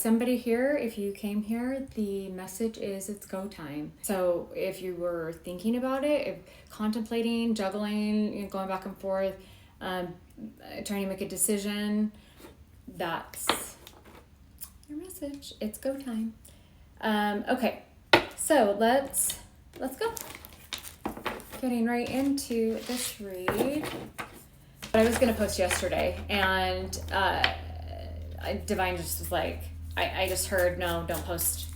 Somebody here, if you came here, the message is it's go time. So if you were thinking about it, if contemplating, juggling, going back and forth, trying to make a decision, that's your message. It's go time. Okay, so let's go. Getting right into this read. I was gonna post yesterday, and Divine just was like, I just heard, no, don't post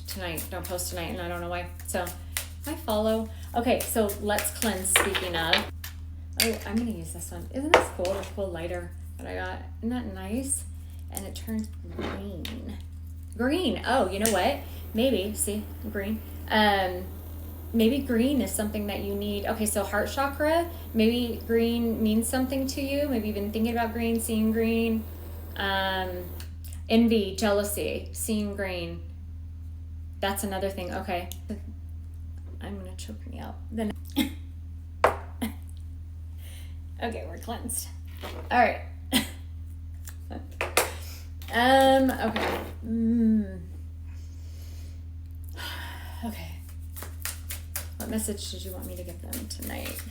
tonight, and I don't know why. So I follow. Okay, so let's cleanse. Speaking of, oh, I'm gonna use this one. Isn't this cool? The cool lighter that I got. Isn't that nice? And it turns green. Oh, you know what? Maybe, see, green. Maybe green is something that you need. Okay, so heart chakra, maybe green means something to you. Maybe you've been thinking about green, seeing green. Envy, jealousy, seeing green. That's another thing. Okay. I'm going to choke me out. Then. Okay, we're cleansed. All right. Okay. Okay. What message did you want me to give them tonight?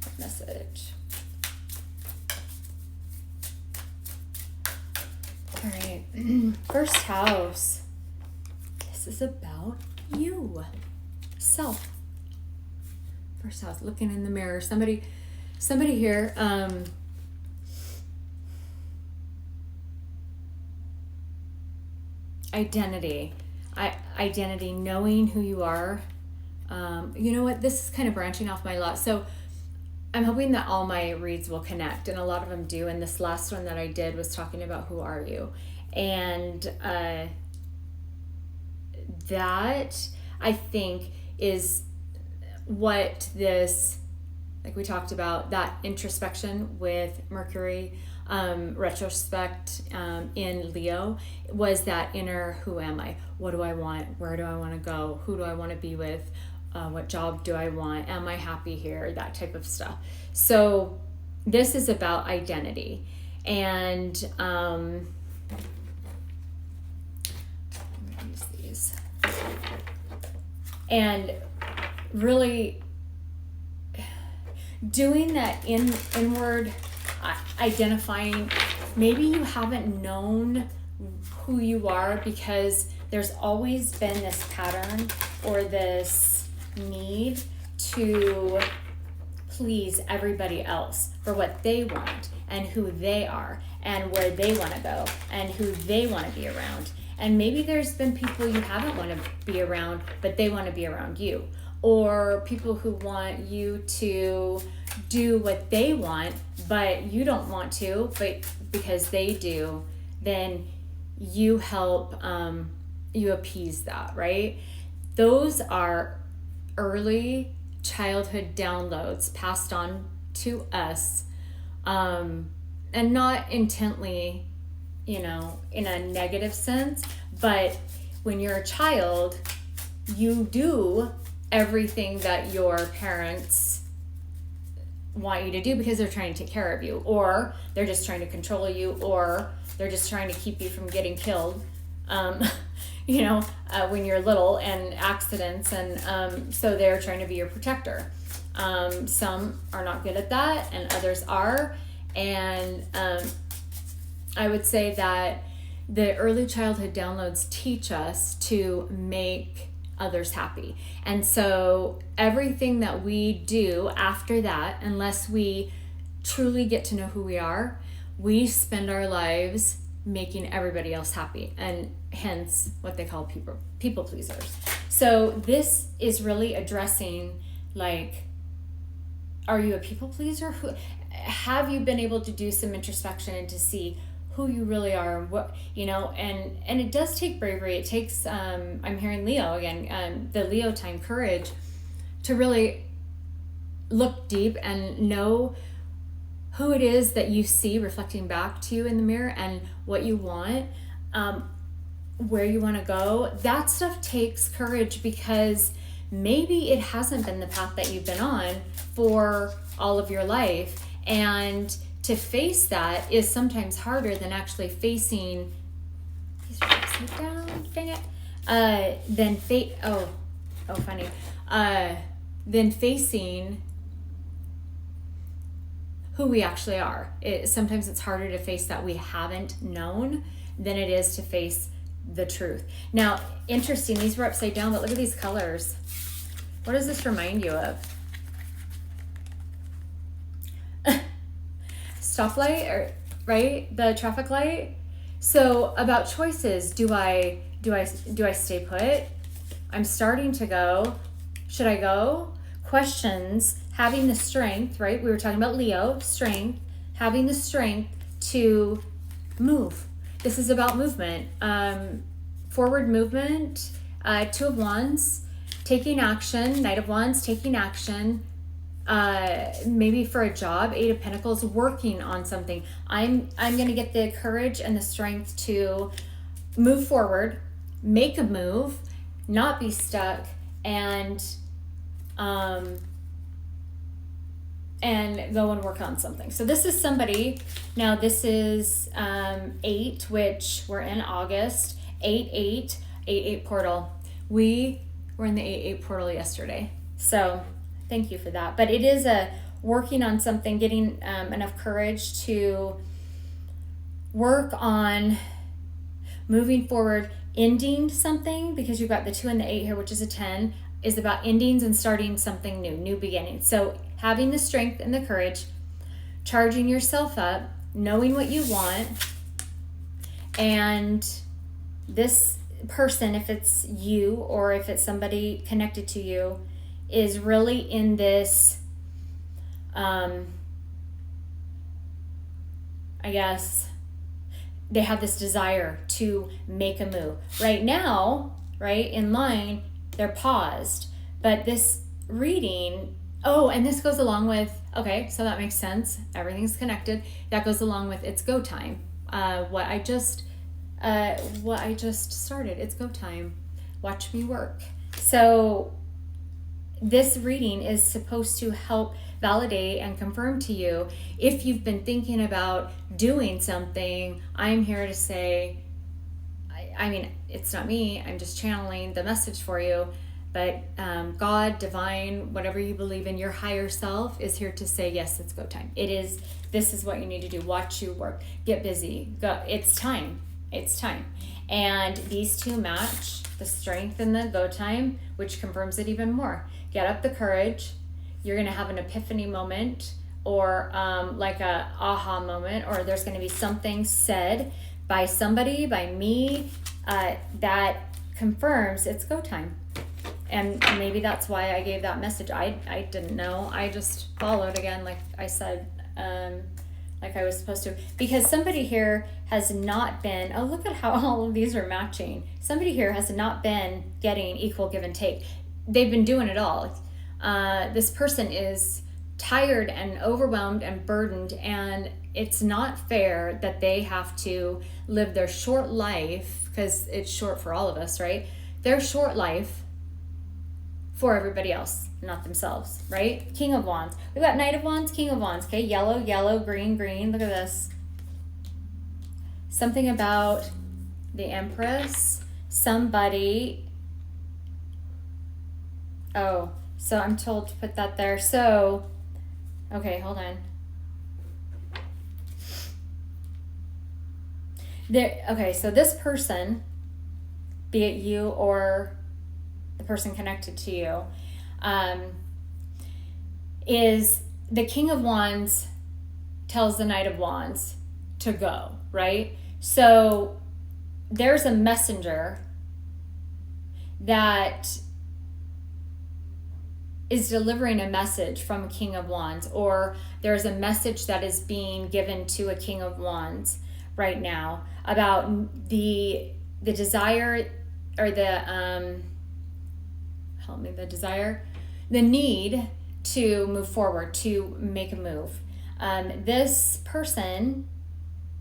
What message? All right. First house. This is about you. Self. First house. Looking in the mirror. Somebody here. Identity. Identity. Knowing who you are. You know what? This is kind of branching off my lot. So I'm hoping that all my reads will connect, and a lot of them do. And this last one that I did was talking about who are you, and that I think is what this, like we talked about, that introspection with Mercury, retrospect in Leo, was that inner who am I? What do I want? Where do I want to go? Who do I want to be with? What job do I want? Am I happy here? That type of stuff. So this is about identity. And I'm going to use these. And really doing that inward identifying. Maybe you haven't known who you are because there's always been this pattern or this need to please everybody else for what they want and who they are and where they want to go and who they want to be around. And maybe there's been people you haven't want to be around, but they want to be around you, or people who want you to do what they want, but you don't want to, but because they do, then you help, you appease that, right? Those are early childhood downloads passed on to us, and not intently, in a negative sense, but when you're a child, you do everything that your parents want you to do because they're trying to take care of you, or they're just trying to control you, or they're just trying to keep you from getting killed. When you're little, and accidents, and so they're trying to be your protector. Some are not good at that, and others are. And I would say that the early childhood downloads teach us to make others happy. And so everything that we do after that, unless we truly get to know who we are, we spend our lives making everybody else happy, and hence what they call people pleasers. So this is really addressing, like, are you a people pleaser? Have you been able to do some introspection and to see who you really are, and what, and it does take bravery. It takes, I'm hearing Leo again, the Leo time, courage to really look deep and know who it is that you see reflecting back to you in the mirror, and what you want, where you want to go. That stuff takes courage, because maybe it hasn't been the path that you've been on for all of your life, and to face that is sometimes harder than actually facing, these are upside down, dang it, than facing who we actually are. Sometimes it's harder to face that we haven't known than it is to face the truth. Now, interesting, these were upside down, but look at these colors. What does this remind you of? Stoplight, or right? The traffic light. So about choices, do I stay put? I'm starting to go. Should I go? Questions, having the strength, right? We were talking about Leo, strength, having the strength to move. This is about movement. Forward movement, Two of Wands, taking action, Knight of Wands, taking action, maybe for a job, Eight of Pentacles, working on something. I'm going to get the courage and the strength to move forward, make a move, not be stuck, and go and work on something. So this is somebody, now this is 8, which we're in August, 8 portal. We were in the 8 portal yesterday. So thank you for that. But it is a working on something, getting enough courage to work on moving forward, ending something, because you've got the 2 and the 8 here, which is a 10, is about endings and starting something new beginnings. So having the strength and the courage, charging yourself up, knowing what you want, and this person, if it's you or if it's somebody connected to you, is really in this, I guess, they have this desire to make a move. Right now, right, in line, they're paused. But this reading, and this goes along with, okay, so that makes sense. Everything's connected. That goes along with it's go time. What I just started, it's go time. Watch me work. So this reading is supposed to help validate and confirm to you if you've been thinking about doing something. I'm here to say, I mean, it's not me, I'm just channeling the message for you, but God, divine, whatever you believe in, your higher self is here to say, yes, it's go time. This is what you need to do. Watch you work, get busy, go. It's time. And these two match, the strength and the go time, which confirms it even more. Get up the courage. You're going to have an epiphany moment, or like a aha moment, or there's going to be something said by somebody, by me, that confirms it's go time. And maybe that's why I gave that message. I didn't know. I just followed again, like I said, like I was supposed to. Because somebody here has not been, look at how all of these are matching. Somebody here has not been getting equal give and take. They've been doing it all. This person is tired and overwhelmed and burdened, and it's not fair that they have to live their short life, because it's short for all of us, right? Their short life for everybody else, not themselves, right? King of Wands. We've got Knight of Wands, King of Wands, okay? Yellow, yellow, green, green. Look at this. Something about the Empress. Somebody. Oh, so I'm told to put that there. So, okay, hold on. Okay, so this person, be it you or the person connected to you, is the King of Wands tells the Knight of Wands to go, right? So there's a messenger that is delivering a message from a King of Wands, or there's a message that is being given to a King of Wands right now about the desire, or the the need to move forward, to make a move. This person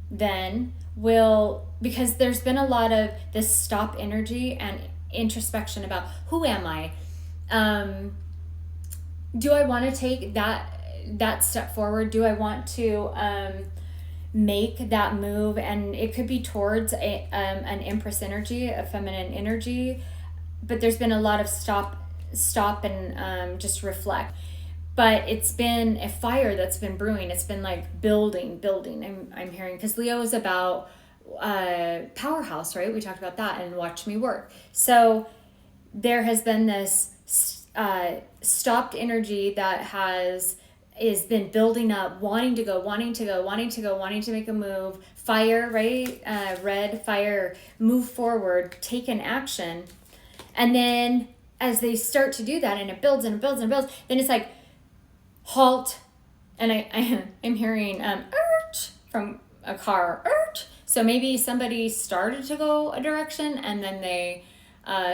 then will, because there's been a lot of this stop energy and introspection about who am I? Do I want to take that that step forward? Do I want to make that move? And it could be towards an Empress energy, a feminine energy, but there's been a lot of stop and just reflect. But it's been a fire that's been brewing. It's been like building. I'm hearing, because Leo is about powerhouse, right? We talked about that, and watch me work. So there has been this stopped energy that has been building up, wanting to make a move. Fire, right? Red fire, move forward, take an action. And then as they start to do that, and it builds, then it's like, halt. And I'm hearing from a car. So maybe somebody started to go a direction and then they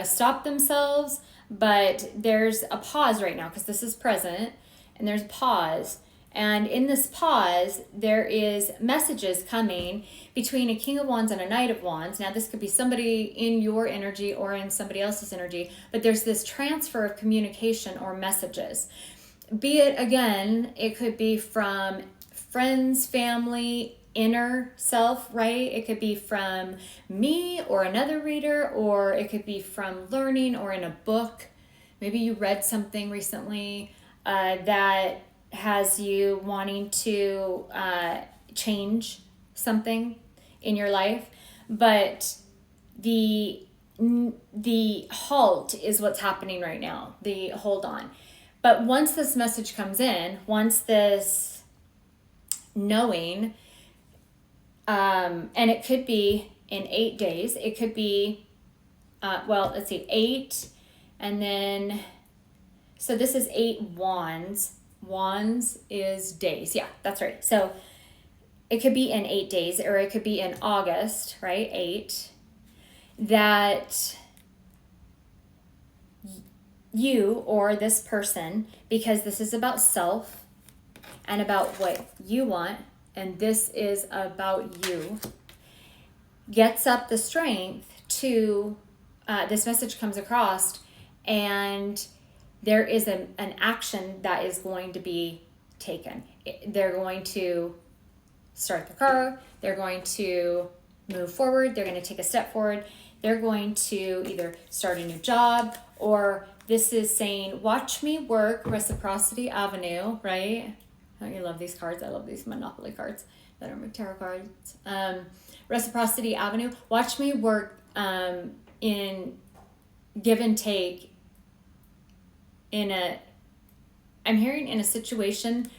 stopped themselves, but there's a pause right now because this is present, and there's a pause. And in this pause, there is messages coming between a King of Wands and a Knight of Wands. Now, this could be somebody in your energy or in somebody else's energy, but there's this transfer of communication or messages. Be it, again, it could be from friends, family, inner self, right? It could be from me or another reader, or it could be from learning or in a book. Maybe you read something recently that has you wanting to change something in your life. But the halt is what's happening right now, the hold on. But once this message comes in, once this knowing, and it could be in 8 days, it could be, 8, and then, so this is 8 wands. Wands is days. Yeah, that's right. So it could be in 8 days, or it could be in August, right? 8, that you or this person, because this is about self and about what you want, and this is about you, gets up the strength to, this message comes across, and there is an action that is going to be taken. They're going to start the car, they're going to move forward, they're going to take a step forward, they're going to either start a new job, or this is saying, watch me work, Reciprocity Avenue, right? Don't you love these cards? I love these Monopoly cards that are tarot cards. Reciprocity Avenue, watch me work in give and take I'm hearing in a situation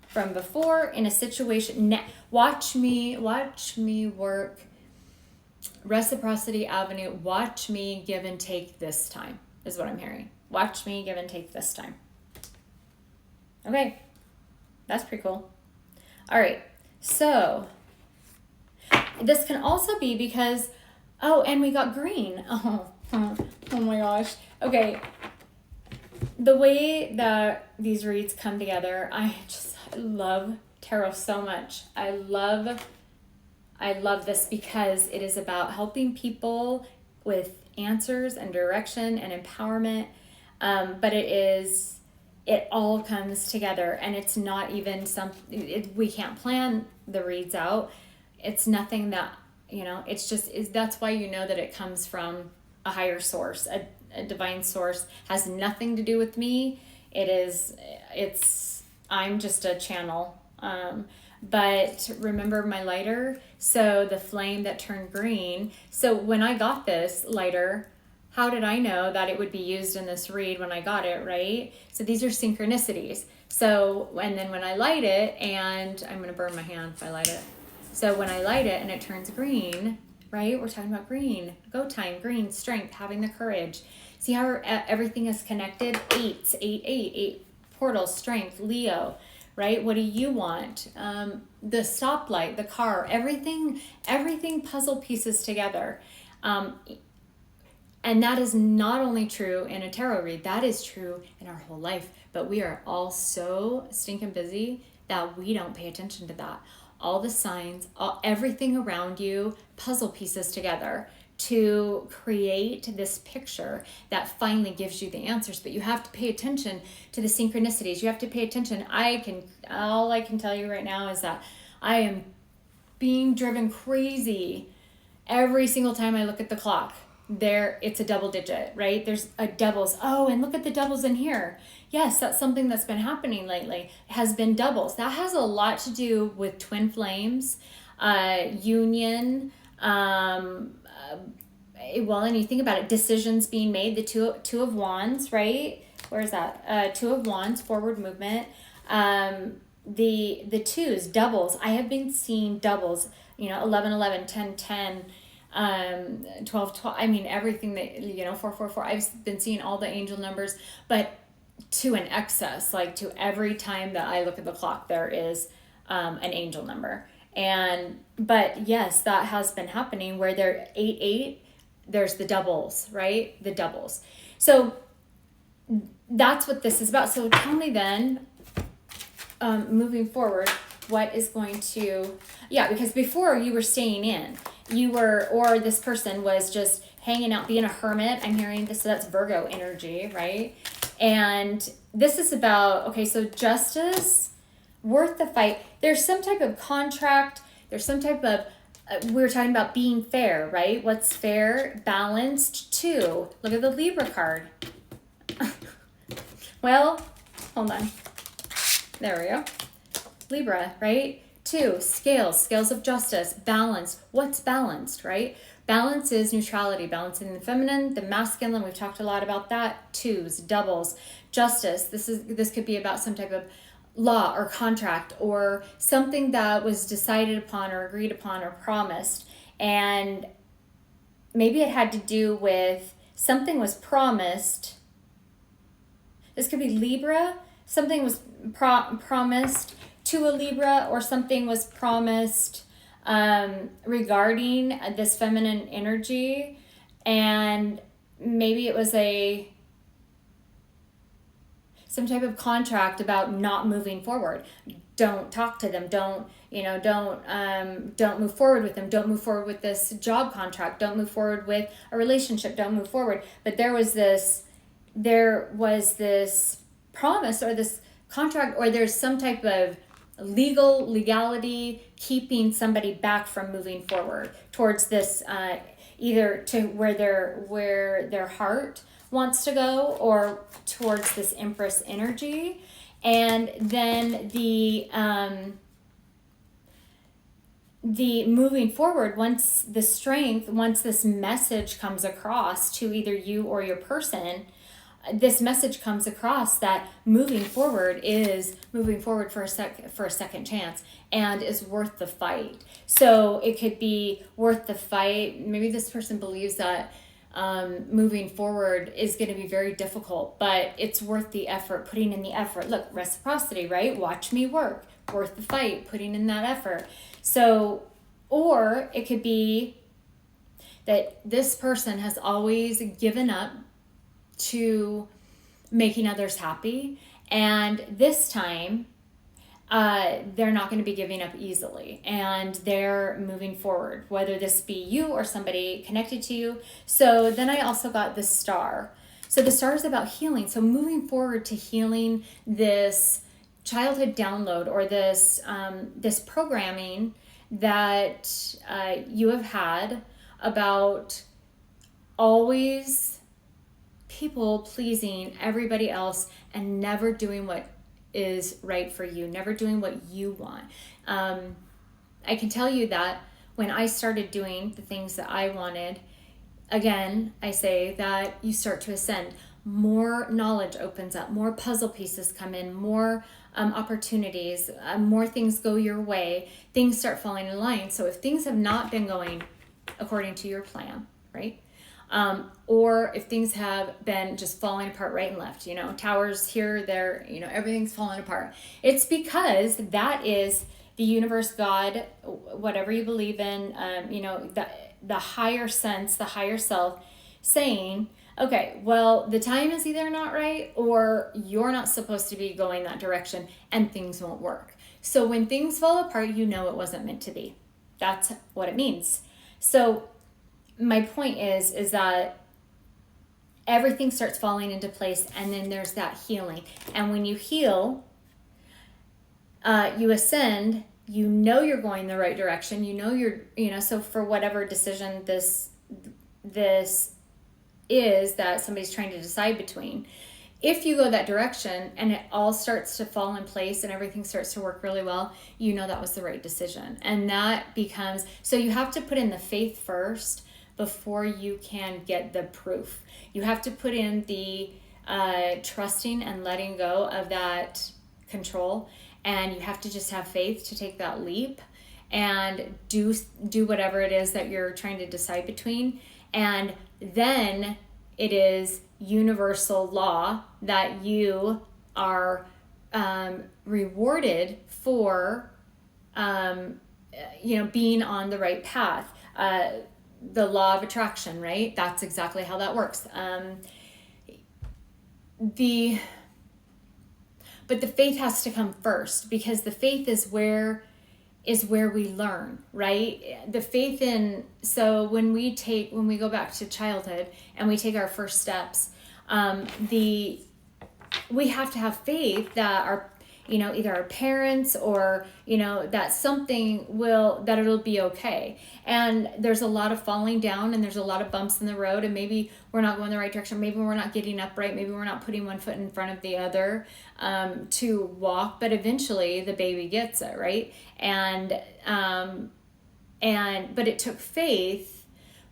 from before, in a situation, watch me work, Reciprocity Avenue, watch me give and take this time, is what I'm hearing. Watch me give and take this time. Okay, that's pretty cool. All right, so this can also be because, and we got green. Oh my gosh. Okay. The way that these reads come together, I love tarot so much. I love this because it is about helping people with answers and direction and empowerment. But it all comes together, and it's not even we can't plan the reads out. It's nothing that, that's why that it comes from a higher source, a divine source. Has nothing to do with me. I'm just a channel. But remember my lighter? So the flame that turned green. So when I got this lighter, how did I know that it would be used in this read when I got it, right? So these are synchronicities. So, and then when I light it, and I'm going to burn my hand if I light it. So when I light it and it turns green, right? We're talking about green, go time, green, strength, having the courage. See how everything is connected? 8 portals, strength, Leo, right? What do you want? The stoplight, the car, everything puzzle pieces together. And that is not only true in a tarot read, that is true in our whole life. But we are all so stinking busy that we don't pay attention to that. All the signs, everything around you, puzzle pieces together to create this picture that finally gives you the answers. But you have to pay attention to the synchronicities. You have to pay attention. All I can tell you right now is that I am being driven crazy every single time I look at the clock. It's a double digit, right? There's a doubles. Oh, and look at the doubles in here. Yes, that's something that's been happening lately. It has been doubles. That has a lot to do with twin flames, union, well, and you think about it, decisions being made, the two of wands, right? Where is that? Two of wands, forward movement. The twos, doubles. I have been seeing doubles, 11, 11, 10, 10, 12, 12. I mean, everything that, 4, 4, 4. I've been seeing all the angel numbers, but to an excess, like to every time that I look at the clock, there is an angel number. But yes, that has been happening where they're 8, 8, there's the doubles, right? The doubles. So that's what this is about. So tell me then, moving forward, what is going to, because before you were staying in, or this person was just hanging out, being a hermit. I'm hearing this, so that's Virgo energy, right? And this is about, okay, so justice, worth the fight. There's some type of contract. There's some type of, we're talking about being fair, right? What's fair? Balanced too. Look at the Libra card. Well, hold on. There we go. Libra, right? 2, scales of justice, balance. What's balanced, right? Balance is neutrality, balancing the feminine, the masculine. We've talked a lot about that. 2s, doubles, justice. This could be about some type of law or contract or something that was decided upon or agreed upon or promised. And maybe it had to do with something was promised. This could be Libra. Something was promised to a Libra, or something was promised regarding this feminine energy, and maybe it was some type of contract about not moving forward. Don't talk to them. Don't move forward with them. Don't move forward with this job contract. Don't move forward with a relationship. Don't move forward. But there was this promise or this contract, or there's some type of legality keeping somebody back from moving forward towards this, either to where their heart wants to go, or towards this Empress energy. And then the moving forward, once this message comes across to either you or your person, this message comes across that moving forward is moving forward for a second chance and is worth the fight. So it could be worth the fight. Maybe this person believes that moving forward is going to be very difficult, but it's worth the effort, putting in the effort. Look, reciprocity, right? Watch me work, worth the fight, putting in that effort. So, or it could be that this person has always given up to making others happy, and this time they're not going to be giving up easily, and they're moving forward, whether this be you or somebody connected to you. So then I also got the star. So the star is about healing. So moving forward to healing this childhood download, or this programming that you have had about always people pleasing everybody else and never doing what is right for you, never doing what you want. I can tell you that when I started doing the things that I wanted, again, I say that you start to ascend. More knowledge opens up, more puzzle pieces come in, more opportunities, more things go your way, things start falling in line. So if things have not been going according to your plan, right? Or if things have been just falling apart right and left, towers here, there, everything's falling apart. It's because that is the universe, God, whatever you believe in, the higher sense, the higher self saying, okay, well, the time is either not right, or you're not supposed to be going that direction, and things won't work. So when things fall apart, it wasn't meant to be. That's what it means. So my point is that everything starts falling into place, and then there's that healing. And when you heal, you ascend, you know you're going the right direction, so for whatever decision this is that somebody's trying to decide between, if you go that direction and it all starts to fall in place and everything starts to work really well, you know that was the right decision. And that becomes, so you have to put in the faith first before you can get the proof. You have to put in the trusting and letting go of that control, and you have to just have faith to take that leap and do whatever it is that you're trying to decide between. And then it is universal law that you are rewarded for being on the right path. The law of attraction, right? That's exactly how that works. But the faith has to come first, because the faith is where we learn, right? The faith in, so when we go back to childhood and we take our first steps, we have to have faith that our, either our parents or, that that it'll be okay. And there's a lot of falling down, and there's a lot of bumps in the road, and maybe we're not going the right direction. Maybe we're not getting upright. Maybe we're not putting one foot in front of the other to walk, but eventually the baby gets it, right? But it took faith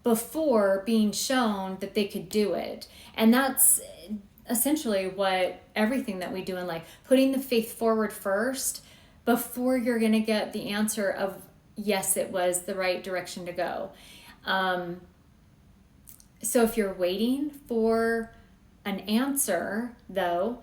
before being shown that they could do it. And that's essentially what everything that we do in life, putting the faith forward first before you're going to get the answer of, yes, it was the right direction to go. So if you're waiting for an answer, though,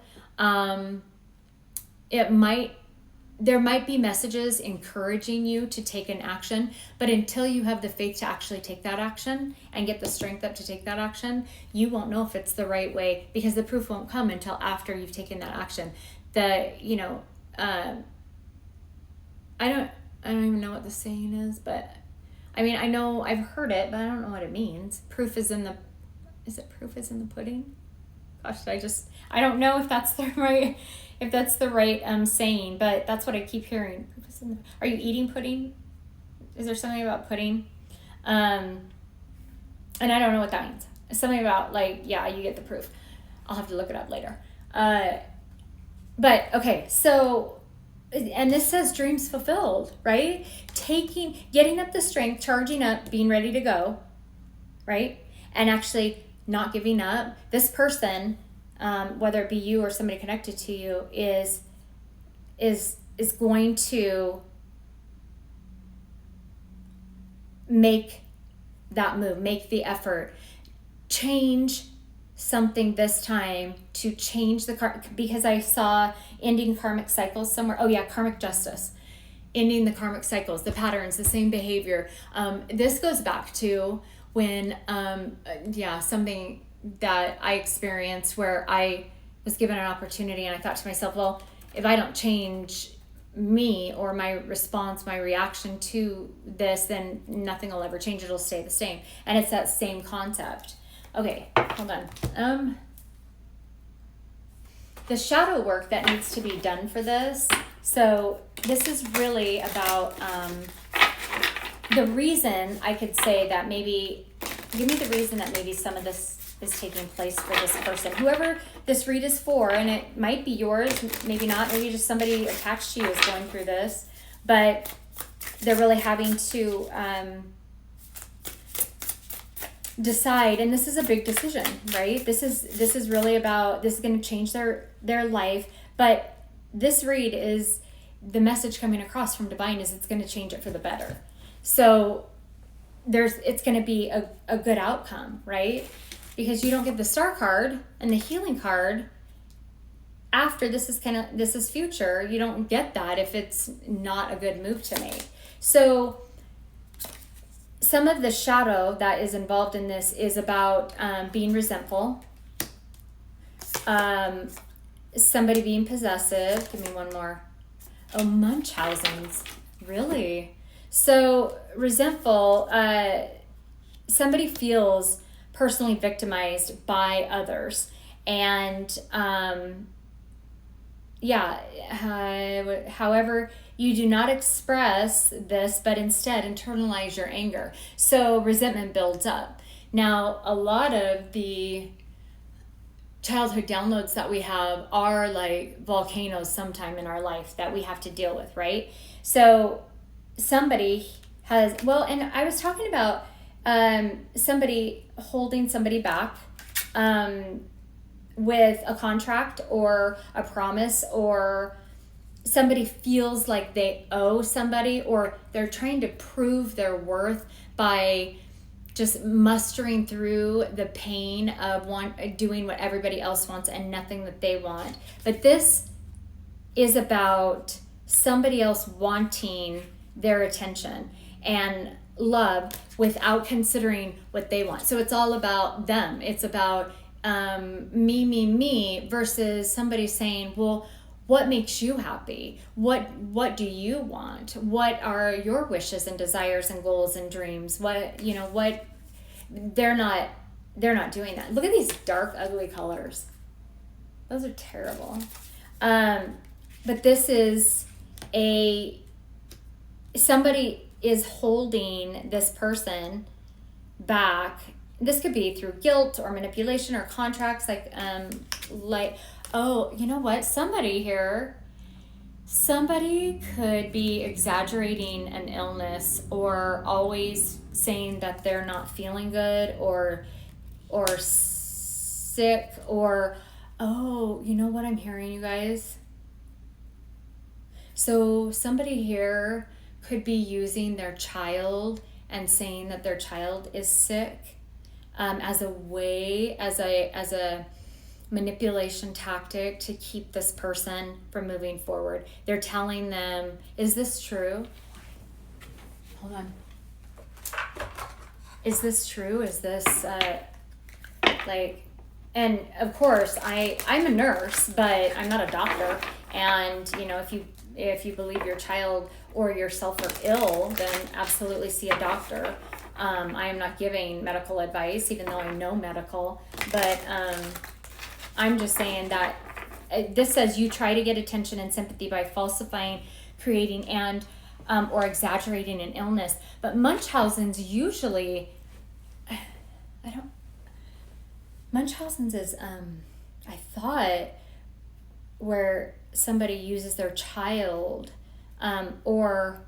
there might be messages encouraging you to take an action, but until you have the faith to actually take that action and get the strength up to take that action, you won't know if it's the right way, because the proof won't come until after you've taken that action. I don't even know what the saying is, but I mean, I know I've heard it, but I don't know what it means. Proof is in the pudding? Gosh, I don't know if that's the right saying, but that's what I keep hearing. Are you eating pudding? Is there something about pudding? And I don't know what that means. Something about you get the proof. I'll have to look it up later. But okay, so, and this says dreams fulfilled, right? Getting up the strength, charging up, being ready to go, right? And actually not giving up. This person, whether it be you or somebody connected to you, is going to make that move, make the effort, change something this time to change because I saw ending karmic cycles somewhere. Oh yeah, karmic justice, ending the karmic cycles, the patterns, the same behavior. This goes back to when something that I experienced where I was given an opportunity, and I thought to myself, well, if I don't change me or my response, my reaction to this, then nothing will ever change. It'll stay the same. And it's that same concept. Okay, hold on. The shadow work that needs to be done for this. So this is really about the reason I could say that give me the reason that maybe some of this is taking place for this person. Whoever this read is for, and it might be yours, maybe not, maybe just somebody attached to you is going through this, but they're really having to decide, and this is a big decision, right? This is really about, this is going to change their life, but this read is, the message coming across from Divine is it's going to change it for the better. So it's going to be a good outcome, right? Because you don't get the star card and the healing card after this is future. You don't get that if it's not a good move to make. So some of the shadow that is involved in this is about being resentful, somebody being possessive. Give me one more. Oh, Munchausen's. Really? So resentful, somebody feels personally victimized by others, and however, you do not express this, but instead internalize your anger. So resentment builds up. Now, a lot of the childhood downloads that we have are like volcanoes sometime in our life that we have to deal with, right? So somebody has, well, and I was talking about somebody holding somebody back with a contract or a promise, or somebody feels like they owe somebody, or they're trying to prove their worth by just mustering through the pain of doing what everybody else wants and nothing that they want. But this is about somebody else wanting their attention and love without considering what they want. So it's all about them. It's about me versus somebody saying, well, what makes you happy? What do you want? What are your wishes and desires and goals and dreams? What they're not doing that. Look at these dark, ugly colors. Those are terrible. But this is somebody is holding this person back. This could be through guilt or manipulation or contracts, oh, you know what? Somebody could be exaggerating an illness, or always saying that they're not feeling good or sick, or, oh, you know what I'm hearing, you guys? So somebody here could be using their child and saying that their child is sick as a manipulation tactic to keep this person from moving forward. They're telling them, is this true? Hold on. Is this true? Is this and of course I'm a nurse, but I'm not a doctor. And if you believe your child or yourself are ill, then absolutely see a doctor. I am not giving medical advice, even though I know medical, but I'm just saying that this says you try to get attention and sympathy by falsifying, creating, and or exaggerating an illness. But Munchausen's usually, Munchausen's is, I thought, where somebody uses their child or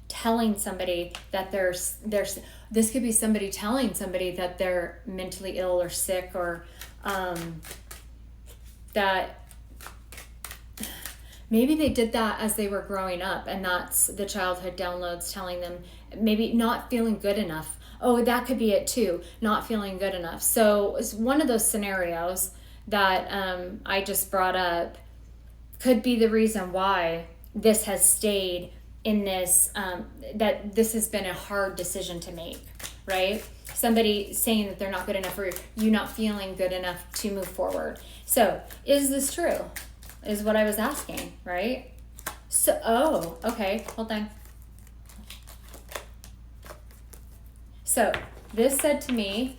telling somebody that this could be somebody telling somebody that they're mentally ill or sick, or that maybe they did that as they were growing up, and that's the childhood downloads telling them maybe not feeling good enough. Oh, that could be it too, not feeling good enough. So it's one of those scenarios that I just brought up could be the reason why this has stayed in this, that this has been a hard decision to make, right? Somebody saying that they're not good enough, or you not feeling good enough to move forward. So is this true? Is what I was asking, right? So, oh, okay, hold on. So this said to me,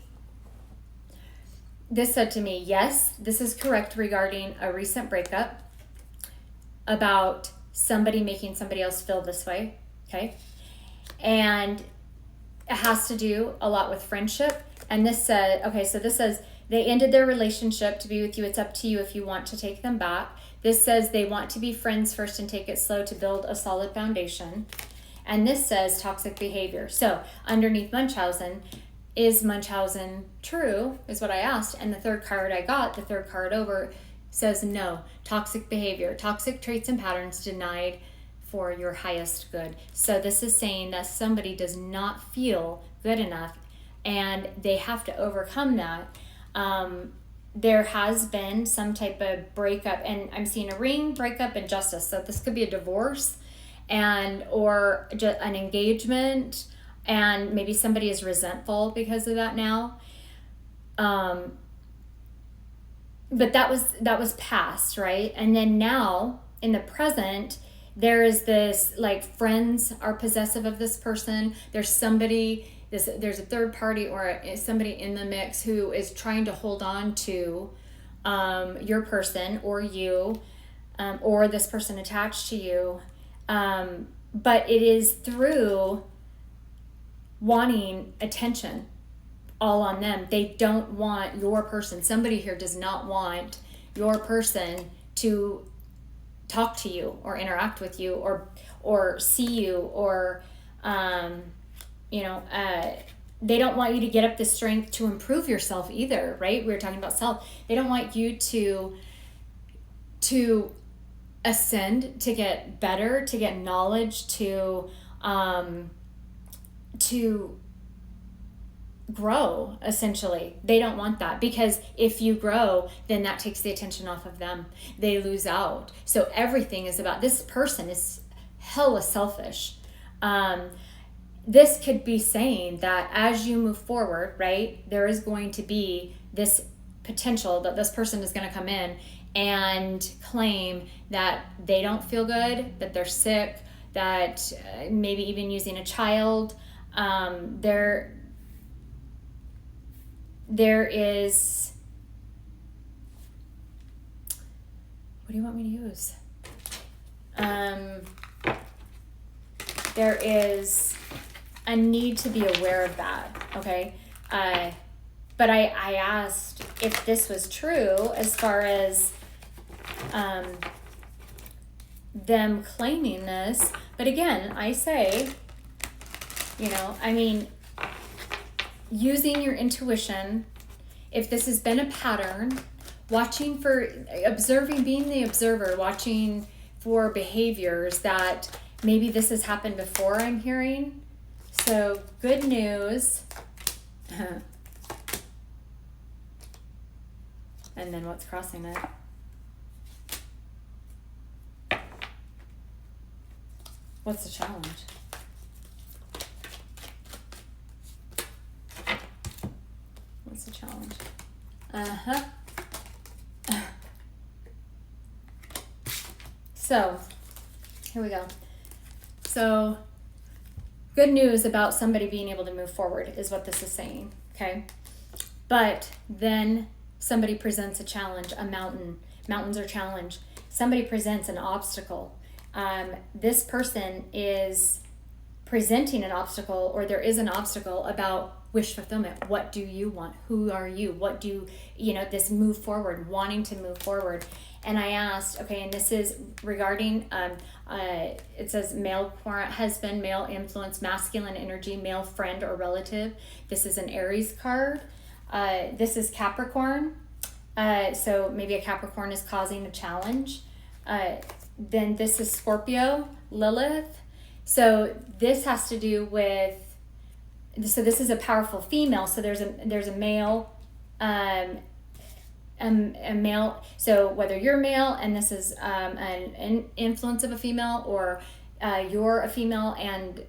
yes, this is correct regarding a recent breakup, about somebody making somebody else feel this way, okay? And it has to do a lot with friendship. And this said, okay, so this says they ended their relationship to be with you. It's up to you if you want to take them back. This says they want to be friends first and take it slow to build a solid foundation. And this says toxic behavior. So underneath Munchausen, is Munchausen true, is what I asked. And the third card I got, the third card over, says no, toxic behavior, toxic traits and patterns denied for your highest good. So this is saying that somebody does not feel good enough and they have to overcome that. There has been some type of breakup, and I'm seeing a ring, breakup, and justice. So this could be a divorce or just an engagement, and maybe somebody is resentful because of that now. But that was past, right? And then now in the present, there is this, like, friends are possessive of this person. There's somebody there's a third party or somebody in the mix who is trying to hold on to your person or you, or this person attached to you. But it is through wanting attention all on them. They don't want your person. Somebody here does not want your person to talk to you or interact with you or see you or they don't want you to get up the strength to improve yourself either, right? We were talking about self. They don't want you to ascend, to get better, to get knowledge, to grow, essentially. They don't want that, because if you grow, then that takes the attention off of them. They lose out. So everything is about this person is hella selfish. This could be saying that as you move forward, right, there is going to be this potential that this person is going to come in and claim that they don't feel good, that they're sick, that maybe even using a child. There is, what do you want me to use? There is a need to be aware of that, okay? But I asked if this was true as far as them claiming this. But again, I say, using your intuition, if this has been a pattern, observing, being the observer, watching for behaviors that maybe this has happened before, I'm hearing. So good news. And then what's crossing it? What's the challenge? What's the challenge? So, here we go. So, good news about somebody being able to move forward is what this is saying, okay? But then somebody presents a challenge, a mountain. Mountains are challenge. Somebody presents an obstacle. This person is presenting an obstacle, or there is an obstacle about wish fulfillment. What do you want? Who are you? What do this move forward, wanting to move forward. And I asked, okay, and this is regarding, it says male husband, male influence, masculine energy, male friend or relative. This is an Aries card. This is Capricorn. So maybe a Capricorn is causing a challenge. Then this is Scorpio, Lilith. So this has to do with, so this is a powerful female. So there's a male, a male. So whether you're male and this is an influence of a female, or you're a female and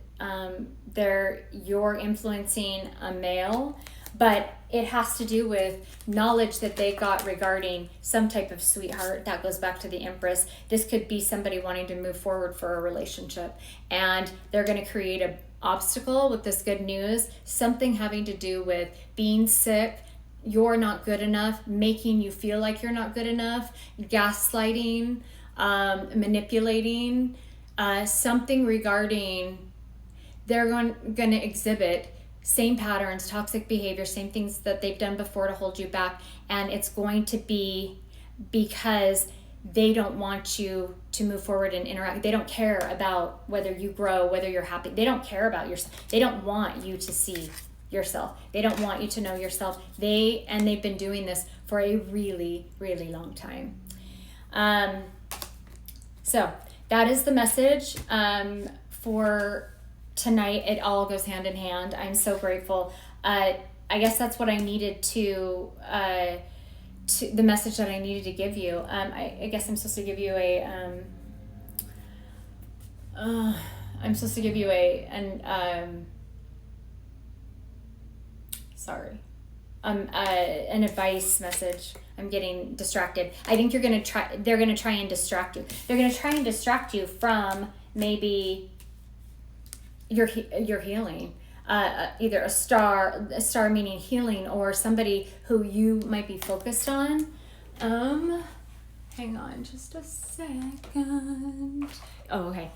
you're influencing a male, but it has to do with knowledge that they got regarding some type of sweetheart. That goes back to the Empress. This could be somebody wanting to move forward for a relationship, and they're going to create an obstacle with this good news, something having to do with being sick, you're not good enough, making you feel like you're not good enough, gaslighting, manipulating, something regarding they're going to exhibit same patterns, toxic behavior, same things that they've done before to hold you back. And it's going to be because they don't want you to move forward and interact. They don't care about whether you grow, whether you're happy. They don't care about yourself. They don't want you to see yourself. They don't want you to know yourself. They've been doing this for a really, really long time. So that is the message for tonight. It all goes hand in hand. I'm so grateful. I guess that's what I needed to the message that I needed to give you. I guess I'm supposed to give you an advice message. I'm getting distracted. I think they're going to try and distract you. They're going to try and distract you from maybe your healing. either a star meaning healing, or somebody who you might be focused on. Hang on just a second. Oh, okay.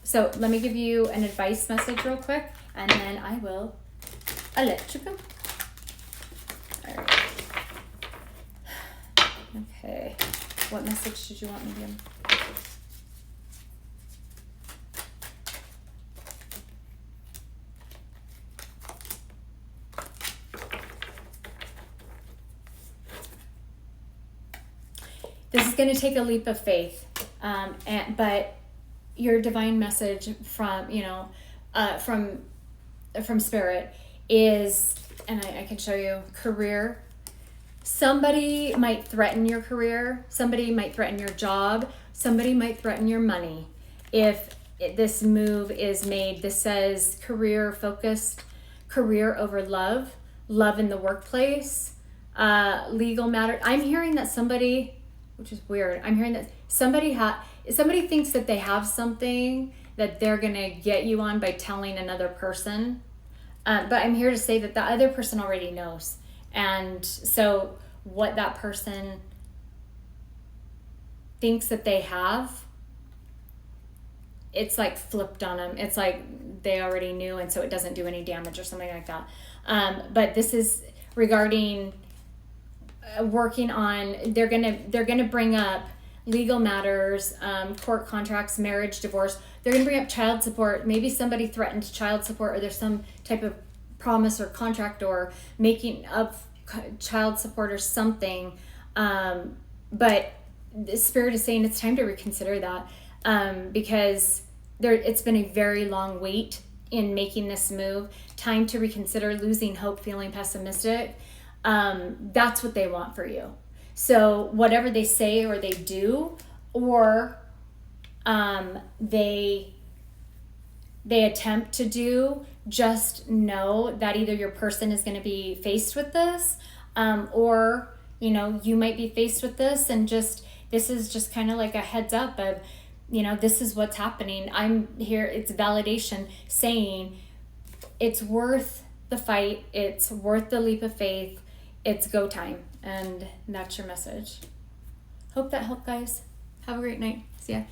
So let me give you an advice message real quick, and then I'll let you go. All right. Okay. What message did you want me to give? This is going to take a leap of faith, but your divine message from Spirit is, and I can show you, career. Somebody might threaten your career. Somebody might threaten your job. Somebody might threaten your money. If this move is made, this says career focused, career over love in the workplace, legal matter. I'm hearing that somebody, which is weird, I'm hearing that somebody thinks that they have something that they're going to get you on by telling another person. But I'm here to say that the other person already knows. And so what that person thinks that they have, it's like flipped on them. It's like they already knew, and so it doesn't do any damage or something like that. But this is regarding working on, they're gonna bring up legal matters, court contracts, marriage, divorce. They're gonna bring up child support. Maybe somebody threatened child support, or there's some type of promise or contract or making of child support or something. But the Spirit is saying it's time to reconsider that, because it's been a very long wait in making this move. Time to reconsider, losing hope, feeling pessimistic. That's what they want for you. So whatever they say or they do, or they attempt to do, just know that either your person is going to be faced with this, or you might be faced with this, and this is just kind of like a heads up of, this is what's happening. I'm here. It's validation saying it's worth the fight. It's worth the leap of faith. It's go time. And that's your message. Hope that helped, guys. Have a great night. See ya.